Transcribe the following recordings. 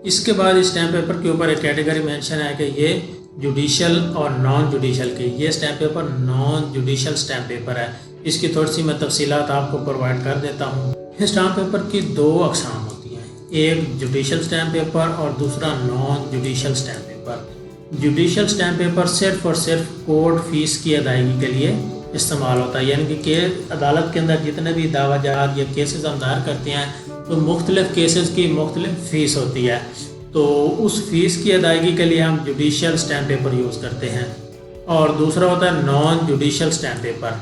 इसके बाद इस स्टैम्प पेपर के ऊपर एक कैटेगरी मेंशन है कि ये जुडिशल और नॉन जुडिशल के, ये stamp paper non judicial stamp paper है। इसकी थोड़ी सी मैं तफसीलात आपको प्रोवाइड कर देता हूँ। इस स्टैम्प पेपर की दो अक़साम होती हैं, एक जुडिशल स्टैम्प पेपर और दूसरा non judicial stamp paper. Judicial stamp paper सिर्फ और सिर्फ कोर्ट फीस की अदायगी के लिए इस्तेमाल होता है, यानी कि अदालत के अंदर जितने भी दावाजात या केसेस हम दायर करते हैं तो मुख्तलिफ केसेस की मुख्तलिफ फ़ीस होती है, तो उस फीस की अदायगी के लिए हम जुडिशल स्टैम्प पेपर यूज़ करते हैं। और दूसरा होता है नॉन जुडिशल स्टैम्प पेपर।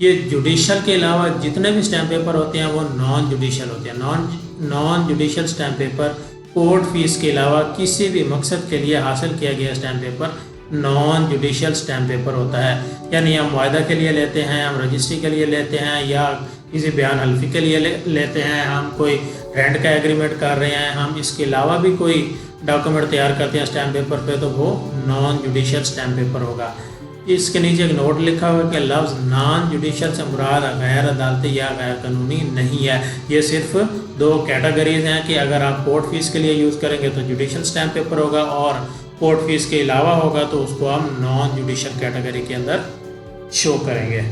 ये जुडिशल के अलावा जितने भी स्टैम्प पेपर होते हैं वो नॉन जुडिशल होते हैं। Non judicial stamp paper court fees के अलावा किसी भी मकसद के लिए हासिल किया गया stamp paper non judicial stamp paper होता है। यानी हम वायदा के लिए लेते हैं, हम रजिस्ट्री के लिए लेते हैं, या किसी बयान हल्फी के लिए लेते हैं, हम कोई रेंट का एग्रीमेंट कर रहे हैं, हम इसके अलावा भी कोई डॉक्यूमेंट तैयार करते हैं स्टैम्प पेपर पे, तो वो नॉन जुडिशल स्टैम्प पेपर होगा। इसके नीचे एक नोट लिखा हुआ है कि लफ्ज़ नॉन जुडिशल से मुराद गैर अदालती या गैर कानूनी नहीं है। ये सिर्फ दो कैटेगरीज हैं कि अगर आप कोर्ट फीस के लिए यूज़ करेंगे तो जुडिशल स्टैम्प पेपर होगा, और कोर्ट फीस के अलावा होगा तो उसको हम नॉन जुडिशल कैटेगरी के अंदर शो करेंगे।